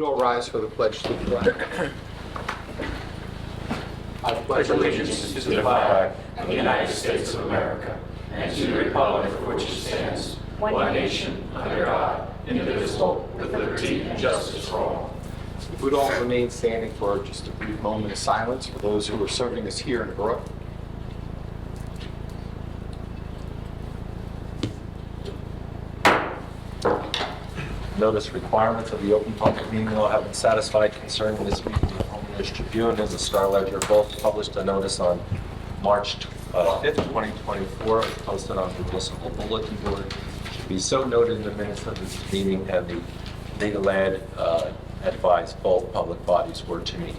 all rise for the pledge to the flag? I pledge allegiance to the flag of the United States of America and to the republic for which it stands, one nation, under God, indivisible, with liberty and justice for all. If we'd all remain standing for just a brief moment of silence for those who are serving us here and abroad. Notice requirements of the Open Public Meeting Law have been satisfied concerning this meeting. The Homeowners Tribune and the Star Ledger both published a notice on March 5th, 2024, and posted on the municipal bulletin board. It should be so noted in the minutes of this meeting, and the legal ad advised both public bodies were to meet.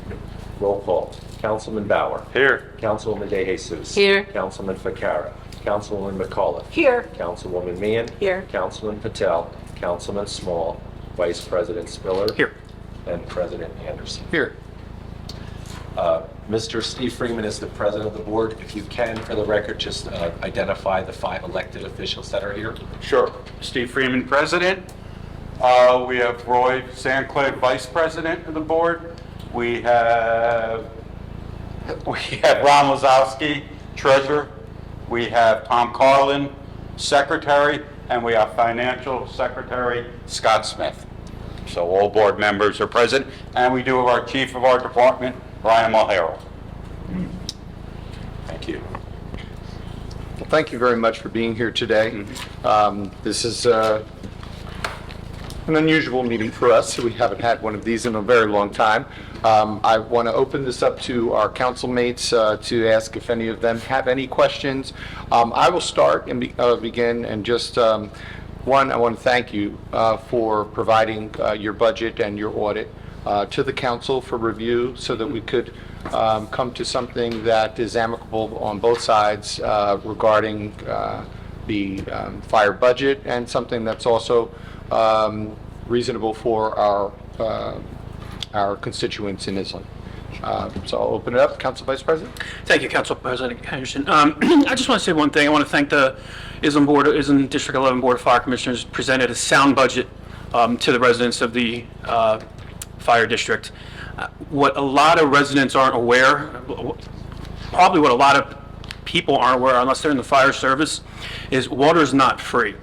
Roll call. Councilman Bauer. Here. Councilwoman De Jesus. Here. Councilman Ficarra. Councilwoman McAuliffe. Here. Councilwoman Meehan. Here. Councilman Patel. Councilman Small. Vice President Spiller. Here. And President Anderson. Here. Mr. Steve Freeman is the president of the board. If you can, for the record, just identify the 5 elected officials that are here. Sure. Steve Freeman, President. We have Roy Sanclay, Vice President of the board. We have Ron Lazowski, Treasurer. We have Tom Carlin, Secretary, and we have Financial Secretary Scott Smith. So all board members are present, and we do have our Chief of our department, Ryan Mulhero. Thank you. Well, thank you very much for being here today. This is an unusual meeting for us. We haven't had one of these in a very long time. I want to open this up to our council mates to ask if any of them have any questions. I will start and begin, and just one, I want to thank you for providing your budget and your audit to the council for review so that we could come to something that is amicable on both sides regarding the fire budget, and something that's also reasonable for our constituents in Island. So I'll open it up. Council Vice President. Thank you, Council President Henderson. I just want to say one thing. I want to thank the Island District 11 Board of Fire Commissioners. Presented a sound budget to the residents of the fire district. What a lot of residents aren't aware, probably what a lot of people aren't aware, unless they're in the fire service, is water is not free.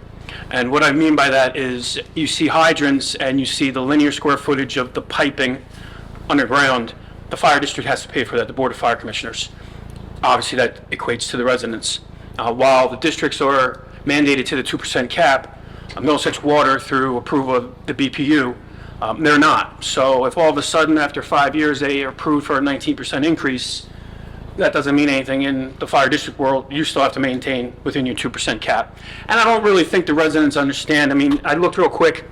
And what I mean by that is you see hydrants and you see the linear square footage of the piping underground. The fire district has to pay for that, the Board of Fire Commissioners. Obviously that equates to the residents. While the districts are mandated to the 2% cap, Middlesex Water, through approval of the BPU, they're not. So if all of a sudden after 5 years they are approved for a 19% increase, that doesn't mean anything in the fire district world. You still have to maintain within your 2% cap. And I don't really think the residents understand. I mean, I looked real quick.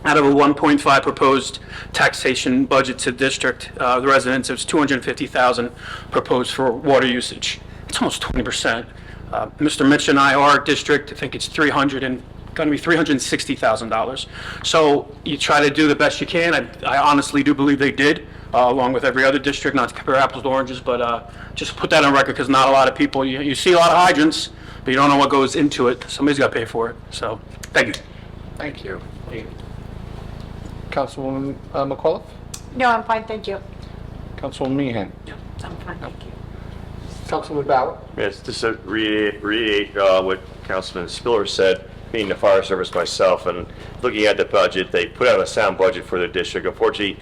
Out of a 1.5 proposed taxation budget to the district, the residents, it was $250,000 proposed for water usage. It's almost 20%. Mr. Mitch and I, our district, I think it's going to be $360,000. So you try to do the best you can. I honestly do believe they did, along with every other district, not to compare apples to oranges, but just put that on record, because not a lot of people, you see a lot of hydrants, but you don't know what goes into it. Somebody's got to pay for it. So thank you. Thank you. Councilwoman McAuliffe. No, I'm fine, thank you. Councilwoman Meehan. I'm fine, thank you. Councilman Bauer. Yes, just to reiterate what Councilman Spiller said, being the fire service myself and looking at the budget, they put out a sound budget for the district. Unfortunately,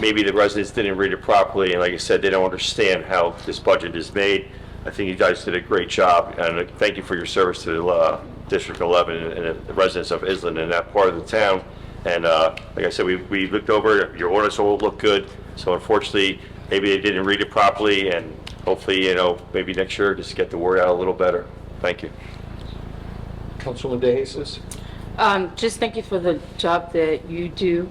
maybe the residents didn't read it properly, and like I said, they don't understand how this budget is made. I think you guys did a great job, and thank you for your service to District 11 and the residents of Island and that part of the town. And like I said, we looked over, your orders all look good, so unfortunately, maybe they didn't read it properly, and hopefully, maybe next year, just get the word out a little better. Thank you. Councilwoman De Jesus. Just thank you for the job that you do.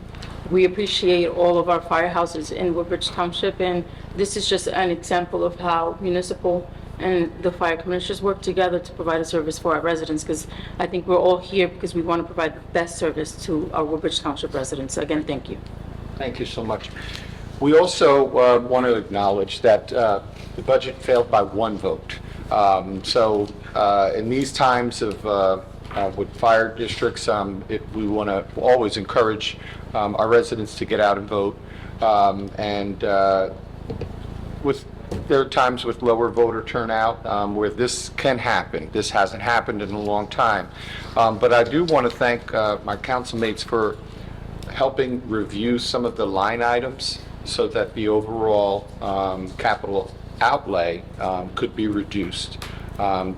We appreciate all of our firehouses in Woodbridge Township, and this is just an example of how municipal and the fire commissioners work together to provide a service for our residents, because I think we're all here because we want to provide the best service to our Woodbridge Township residents. So again, thank you. Thank you so much. We also want to acknowledge that the budget failed by one vote. So In these times of with fire districts, we want to always encourage our residents to get out and vote. There are times with lower voter turnout where this can happen. This hasn't happened in a long time. But I do want to thank my council mates for helping review some of the line items so that the overall capital outlay could be reduced.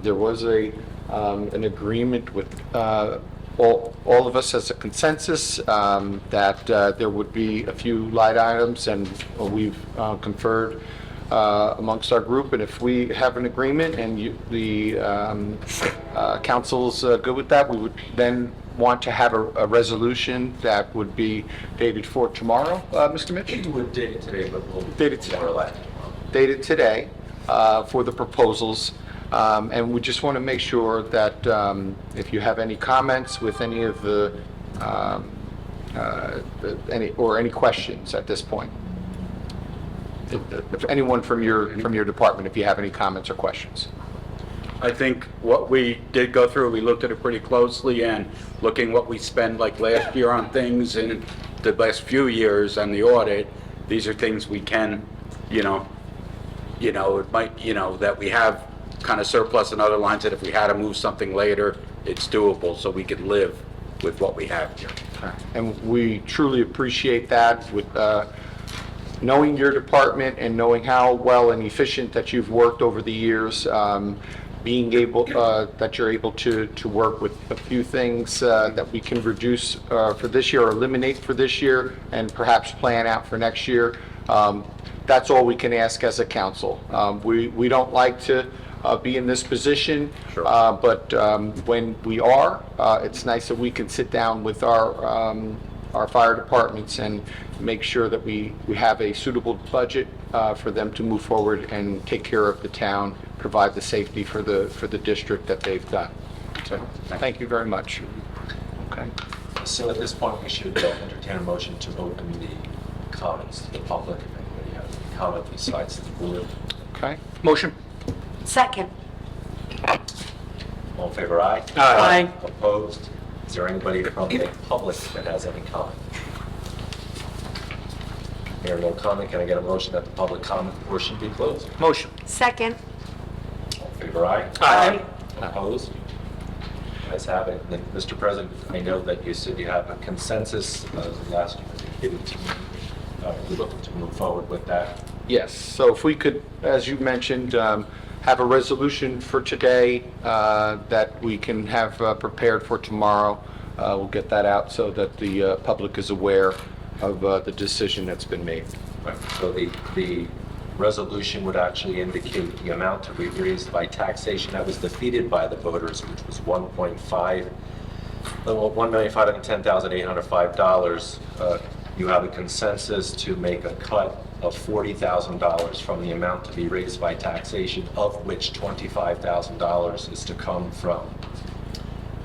There was an agreement with all of us as a consensus that there would be a few line items, and we've conferred amongst our group, and if we have an agreement and the council's good with that, we would then want to have a resolution that would be dated for tomorrow, Mr. Mitch? We would date it today, but we'll Dated today. more or less. Dated today for the proposals. And we just want to make sure that if you have any comments with any of the, any questions at this point. If anyone from your department, if you have any comments or questions. I think what we did go through, we looked at it pretty closely, and looking what we spend like last year on things and the last few years on the audit, these are things we can, it might, that we have kind of surplus in other lines that if we had to move something later, it's doable, so we could live with what we have here. And we truly appreciate that with knowing your department and knowing how well and efficient that you've worked over the years, being able, that you're able to work with a few things that we can reduce for this year or eliminate for this year and perhaps plan out for next year. That's all we can ask as a council. We don't like to be in this position, but when we are, it's nice that we can sit down with our fire departments and make sure that we have a suitable budget for them to move forward and take care of the town, provide the safety for the district that they've done. So, thank you very much. Okay. So at this point, we should entertain a motion to open the comments to the public. If anybody has any comment besides the board. Okay. Motion? Second. All in favor, aye? Aye. Opposed? Is there anybody from the public that has any comment? Hearing no comment, can I get a motion that the public comment portion be closed? Motion. Second. All in favor, aye? Aye. Opposed? Ayes have it. And then, Mr. President, I know that you said you have a consensus last year indicated to me. We're looking to move forward with that. Yes, so if we could, as you mentioned, have a resolution for today that we can have prepared for tomorrow. We'll get that out so that the public is aware of the decision that's been made. Right. So the resolution would actually indicate the amount to be raised by taxation that was defeated by the voters, which was $1,510,805. You have a consensus to make a cut of $40,000 from the amount to be raised by taxation, of which $25,000 is to come from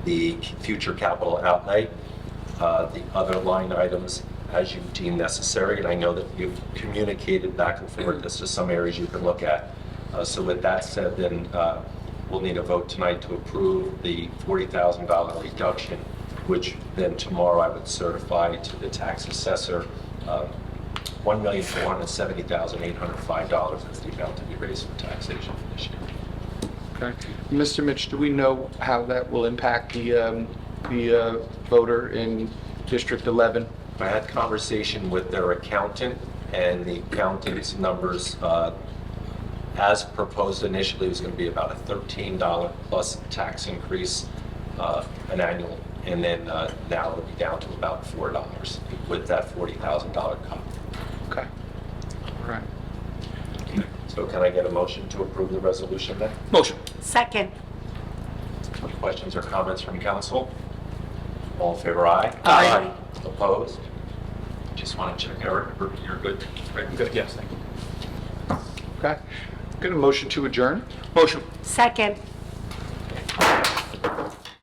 the future capital outlay. The other line items as you deem necessary, and I know that you've communicated back and forth as to some areas you can look at. So with that said, then we'll need a vote tonight to approve the $40,000 reduction, which then tomorrow I would certify to the tax assessor. $1,470,805 is the amount to be raised for taxation for this year. Okay. Mr. Mitch, do we know how that will impact the voter in District 11? I had conversation with their accountant, and the accountant's numbers, as proposed initially, was going to be about a $13 plus tax increase, an annual, and then now it'll be down to about $4 with that $40,000 cut. Okay. All right. So can I get a motion to approve the resolution then? Motion. Second. Any questions or comments from council? All in favor, aye? Aye. Opposed? Just want to check, Eric, you're good? Good, yes, thank you. Okay. Get a motion to adjourn? Motion. Second.